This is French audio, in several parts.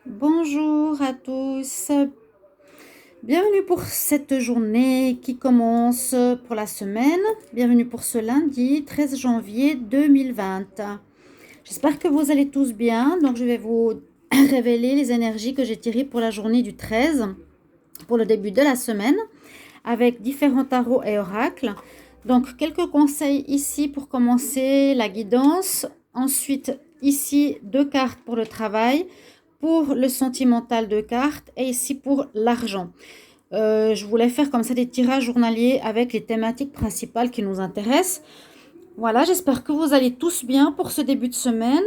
Bonjour à tous, bienvenue pour cette journée qui commence pour la semaine. Bienvenue pour ce lundi 13 janvier 2020. J'espère que vous allez tous bien. Donc je vais vous révéler les énergies que j'ai tirées pour la journée du 13, pour le début de la semaine, avec différents tarots et oracles. Donc quelques conseils ici pour commencer la guidance. Ensuite ici 2 cartes pour le travail, pour le sentimental 2 cartes et ici pour l'argent. Je voulais faire comme ça des tirages journaliers avec les thématiques principales qui nous intéressent. Voilà, j'espère que vous allez tous bien pour ce début de semaine.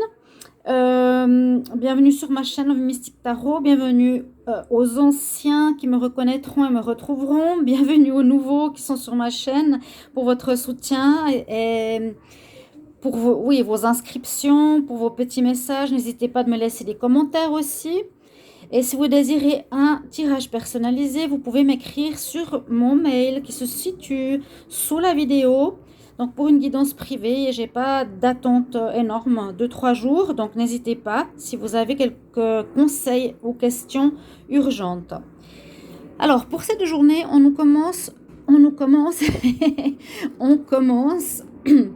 Bienvenue sur ma chaîne Mystique Tarot, bienvenue aux anciens qui me reconnaîtront et me retrouveront, bienvenue aux nouveaux qui sont sur ma chaîne pour votre soutien et pour vos inscriptions, pour vos petits messages. N'hésitez pas de me laisser des commentaires aussi. Et si vous désirez un tirage personnalisé, vous pouvez m'écrire sur mon mail qui se situe sous la vidéo. Donc pour une guidance privée, j'ai pas d'attente énorme de 3 jours. Donc n'hésitez pas si vous avez quelques conseils ou questions urgentes. Alors pour cette journée, on commence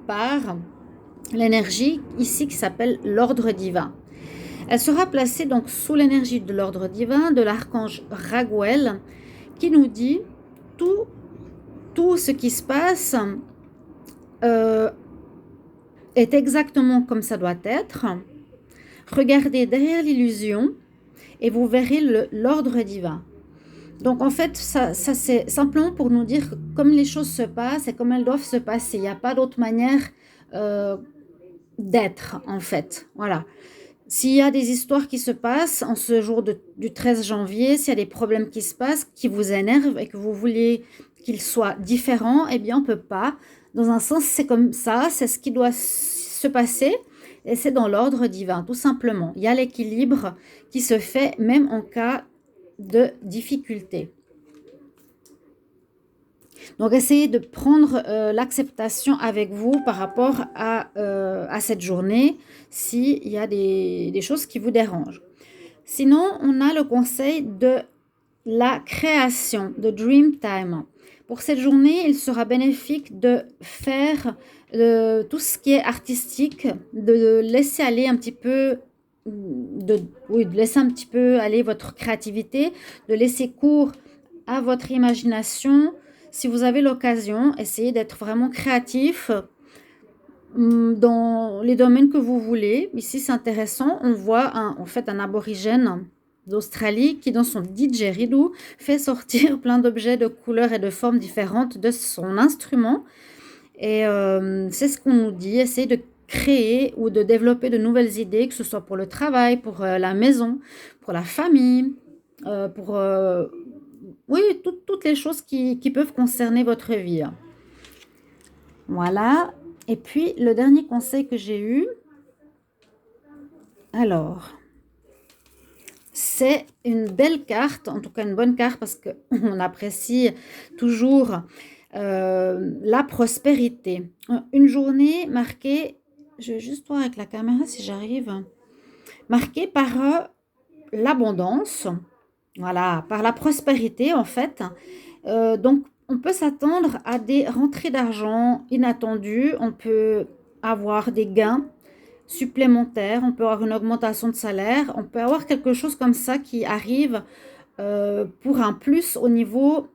par l'énergie ici qui s'appelle l'ordre divin. Elle sera placée donc sous l'énergie de l'ordre divin de l'archange Raguel qui nous dit tout ce qui se passe est exactement comme ça doit être. Regardez derrière l'illusion et vous verrez l'ordre divin. Donc en fait, ça c'est simplement pour nous dire comme les choses se passent et comme elles doivent se passer. Il n'y a pas d'autre manière d'être en fait. Voilà. S'il y a des histoires qui se passent en ce jour du 13 janvier, s'il y a des problèmes qui se passent, qui vous énervent et que vous voulez qu'ils soient différents, eh bien on ne peut pas. Dans un sens, c'est comme ça, c'est ce qui doit se passer et c'est dans l'ordre divin, tout simplement. Il y a l'équilibre qui se fait même en cas de difficulté. Donc, essayez de prendre l'acceptation avec vous par rapport à cette journée s'il y a des choses qui vous dérangent. Sinon, on a le conseil de la création, de Dream Time. Pour cette journée, il sera bénéfique de faire tout ce qui est artistique, de laisser aller un petit peu de laisser un petit peu aller votre créativité, de laisser cours à votre imagination. Si vous avez l'occasion, essayez d'être vraiment créatif dans les domaines que vous voulez. Ici, c'est intéressant. On voit en fait un aborigène d'Australie qui, dans son didgeridoo, fait sortir plein d'objets de couleurs et de formes différentes de son instrument. Et c'est ce qu'on nous dit. Essayez de créer ou de développer de nouvelles idées, que ce soit pour le travail, pour la maison, pour la famille, pour toutes les choses qui peuvent concerner votre vie. Voilà. Et puis, le dernier conseil que j'ai eu, alors, c'est une belle carte, en tout cas une bonne carte parce qu'on apprécie toujours la prospérité. Une journée marquée, je vais juste voir avec la caméra si j'arrive, marquée par l'abondance, voilà, par la prospérité en fait. Donc, on peut s'attendre à des rentrées d'argent inattendues, on peut avoir des gains supplémentaires, on peut avoir une augmentation de salaire, on peut avoir quelque chose comme ça qui arrive pour un plus au niveau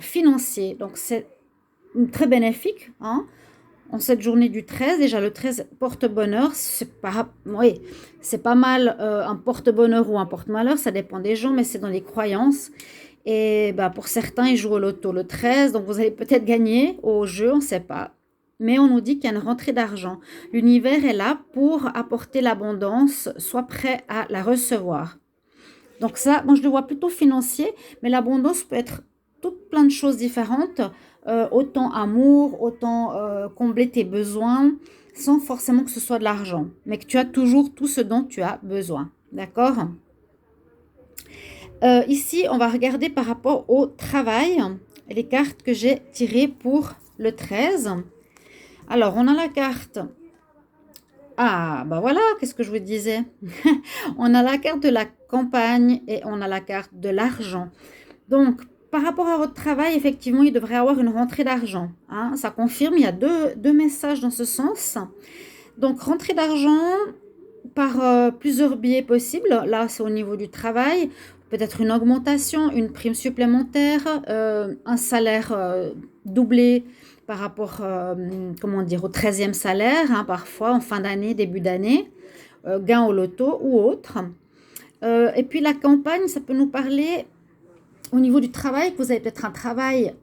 financier. Donc, c'est très bénéfique, hein, en cette journée du 13. Déjà, le 13 porte-bonheur, c'est pas mal un porte-bonheur ou un porte-malheur, ça dépend des gens, mais c'est dans les croyances. Et bah, pour certains, ils jouent au loto le 13, donc vous allez peut-être gagner au jeu, on ne sait pas. Mais on nous dit qu'il y a une rentrée d'argent. L'univers est là pour apporter l'abondance, soit prêt à la recevoir. Donc ça, moi je le vois plutôt financier, mais l'abondance peut être plein de choses différentes, autant amour, autant combler tes besoins, sans forcément que ce soit de l'argent, mais que tu as toujours tout ce dont tu as besoin. D'accord ? Ici, on va regarder par rapport au travail, les cartes que j'ai tirées pour le 13. Alors, on a la carte Ah, bah voilà, qu'est-ce que je vous disais? On a la carte de la campagne et on a la carte de l'argent. Donc, par rapport à votre travail, effectivement, il devrait y avoir une rentrée d'argent, hein. Ça confirme, il y a deux messages dans ce sens. Donc, rentrée d'argent par plusieurs biais possibles. Là, c'est au niveau du travail. Peut-être une augmentation, une prime supplémentaire, un salaire doublé par rapport, comment dire, au 13e salaire, hein, parfois en fin d'année, début d'année, gain au loto ou autre. Et puis la campagne, ça peut nous parler au niveau du travail, que vous avez peut-être un travail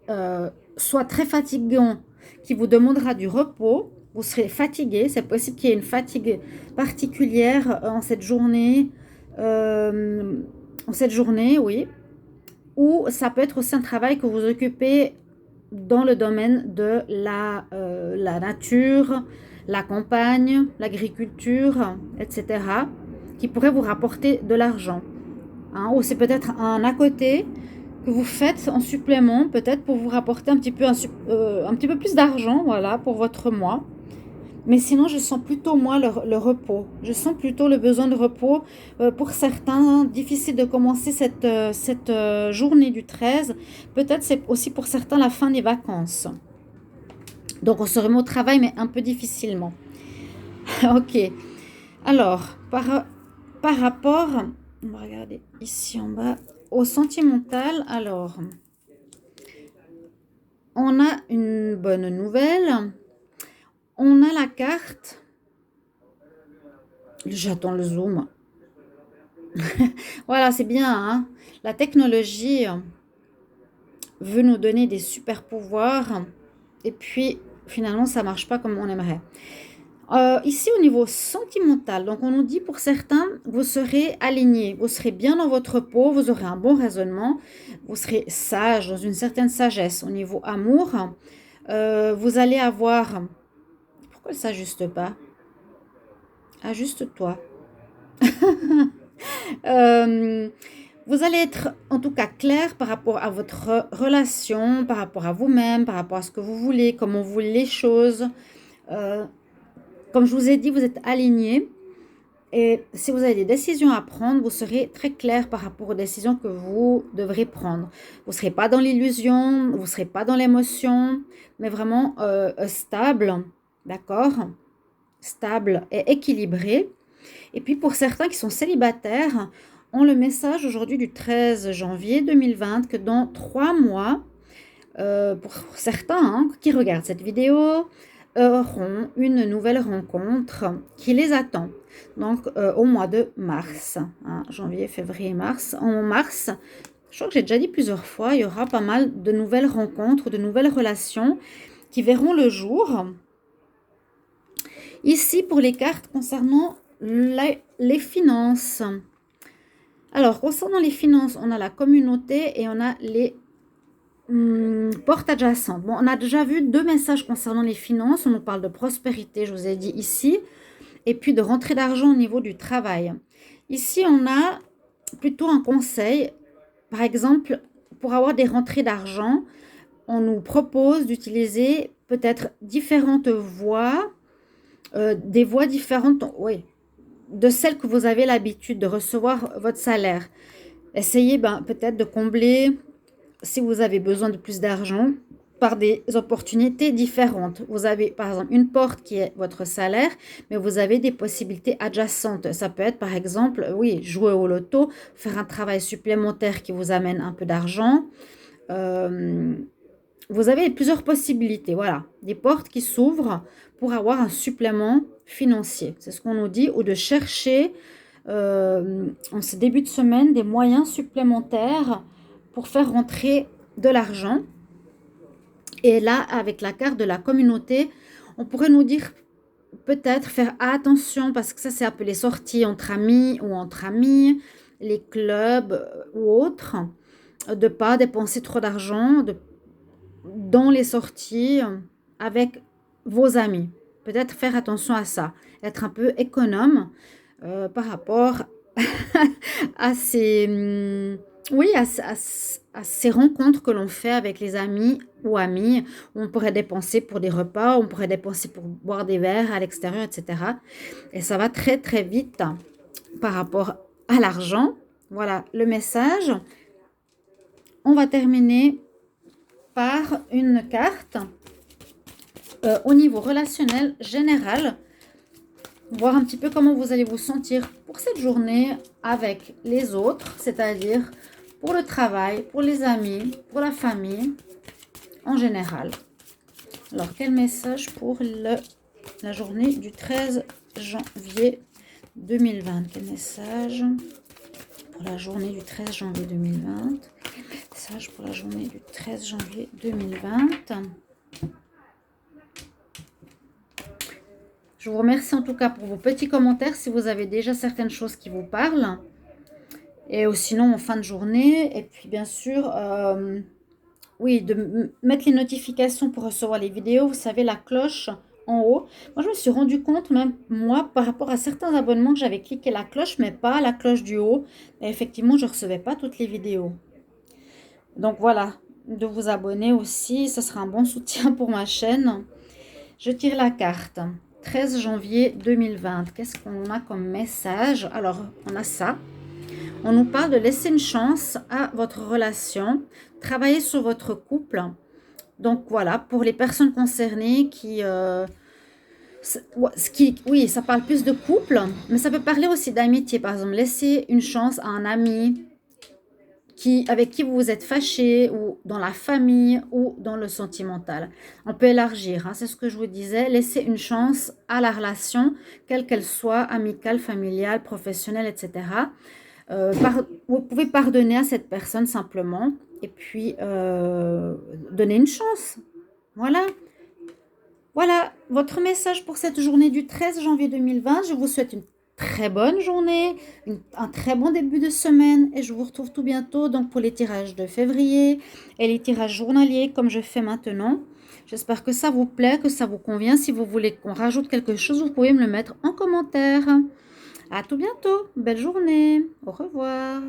soit très fatigant, qui vous demandera du repos, vous serez fatigué, c'est possible qu'il y ait une fatigue particulière en cette journée, oui. Ou ça peut être aussi un travail que vous occupez dans le domaine de la nature, la campagne, l'agriculture, etc., qui pourrait vous rapporter de l'argent, hein. Ou c'est peut-être un à côté que vous faites en supplément, peut-être pour vous rapporter un petit peu plus d'argent, voilà, pour votre mois. Mais sinon, je sens plutôt, moi, le repos. Je sens plutôt le besoin de repos. Pour certains, difficile de commencer cette journée du 13. Peut-être c'est aussi pour certains la fin des vacances. Donc, on se remet au travail, mais un peu difficilement. Ok. Alors, par rapport, on va regarder ici en bas, au sentimental, alors, on a une bonne nouvelle. On a la carte. J'attends le zoom. Voilà, c'est bien, hein. La technologie veut nous donner des super pouvoirs et puis finalement, ça marche pas comme on aimerait. Ici, au niveau sentimental, donc on nous dit pour certains, vous serez aligné, vous serez bien dans votre peau, vous aurez un bon raisonnement, vous serez sage, dans une certaine sagesse. Au niveau amour, vous allez avoir... Pourquoi elle s'ajuste pas? Ajuste-toi. Euh, Vous allez être en tout cas clair par rapport à votre relation, par rapport à vous-même, par rapport à ce que vous voulez, comment vous voulez les choses. Euh, Comme je vous ai dit, vous êtes aligné. Et si vous avez des décisions à prendre, vous serez très clair par rapport aux décisions que vous devrez prendre. Vous ne serez pas dans l'illusion, vous ne serez pas dans l'émotion, mais vraiment stable, d'accord? Stable et équilibré. Et puis pour certains qui sont célibataires, on le message aujourd'hui du 13 janvier 2020 que dans 3 mois, pour certains, hein, qui regardent cette vidéo, auront une nouvelle rencontre qui les attend. Donc au mois de mars, hein, janvier, février, mars. En mars, je crois que j'ai déjà dit plusieurs fois, il y aura pas mal de nouvelles rencontres, de nouvelles relations qui verront le jour. Ici, pour les cartes concernant les finances. Alors, concernant les finances, on a la communauté et on a les portes adjacentes. Bon, on a déjà vu 2 messages concernant les finances. On nous parle de prospérité, je vous ai dit ici, et puis de rentrée d'argent au niveau du travail. Ici, on a plutôt un conseil. Par exemple, pour avoir des rentrées d'argent, on nous propose d'utiliser peut-être différentes voies, des voies différentes, oui, de celles que vous avez l'habitude de recevoir votre salaire. Essayez peut-être de combler, si vous avez besoin de plus d'argent, par des opportunités différentes. Vous avez par exemple une porte qui est votre salaire, mais vous avez des possibilités adjacentes. Ça peut être par exemple, oui, jouer au loto, faire un travail supplémentaire qui vous amène un peu d'argent. Euh, Vous avez plusieurs possibilités, voilà, des portes qui s'ouvrent pour avoir un supplément financier. C'est ce qu'on nous dit, ou de chercher en ce début de semaine des moyens supplémentaires pour faire rentrer de l'argent. Et là, avec la carte de la communauté, on pourrait nous dire peut-être faire attention parce que ça, c'est un peu les sorties entre amis ou entre amis, les clubs ou autres, de ne pas dépenser trop d'argent, dans les sorties avec vos amis. Peut-être faire attention à ça, être un peu économe par rapport à Oui, à ces rencontres que l'on fait avec les amis ou amies, où on pourrait dépenser pour des repas, on pourrait dépenser pour boire des verres à l'extérieur, et cetera. Et ça va très, très vite par rapport à l'argent. Voilà le message. On va terminer par une carte au niveau relationnel général, voir un petit peu comment vous allez vous sentir pour cette journée avec les autres, c'est-à-dire pour le travail, pour les amis, pour la famille en général. Alors, quel message pour la journée du 13 janvier 2020? Quel message pour la journée du 13 janvier 2020? Message pour la journée du 13 janvier 2020. Je vous remercie en tout cas pour vos petits commentaires si vous avez déjà certaines choses qui vous parlent. Et sinon en fin de journée. Et puis bien sûr, oui, de mettre les notifications pour recevoir les vidéos. Vous savez, la cloche en haut. Moi, je me suis rendu compte, même moi, par rapport à certains abonnements, que j'avais cliqué la cloche, mais pas la cloche du haut. Et effectivement, je ne recevais pas toutes les vidéos. Donc voilà, de vous abonner aussi, ce sera un bon soutien pour ma chaîne. Je tire la carte. 13 janvier 2020. Qu'est-ce qu'on a comme message? Alors, on a ça. On nous parle de laisser une chance à votre relation, travailler sur votre couple. Donc voilà, pour les personnes concernées oui, ça parle plus de couple, mais ça peut parler aussi d'amitié. Par exemple, laisser une chance à un ami avec qui vous vous êtes fâché, ou dans la famille, ou dans le sentimental. On peut élargir, hein, c'est ce que je vous disais, laisser une chance à la relation, quelle qu'elle soit, amicale, familiale, professionnelle, etc. Vous pouvez pardonner à cette personne simplement, et puis donner une chance. Voilà. Voilà votre message pour cette journée du 13 janvier 2020. Je vous souhaite une très bonne journée, un très bon début de semaine, et je vous retrouve tout bientôt donc pour les tirages de février et les tirages journaliers comme je fais maintenant. J'espère que ça vous plaît, que ça vous convient. Si vous voulez qu'on rajoute quelque chose, vous pouvez me le mettre en commentaire. À tout bientôt. Belle journée. Au revoir.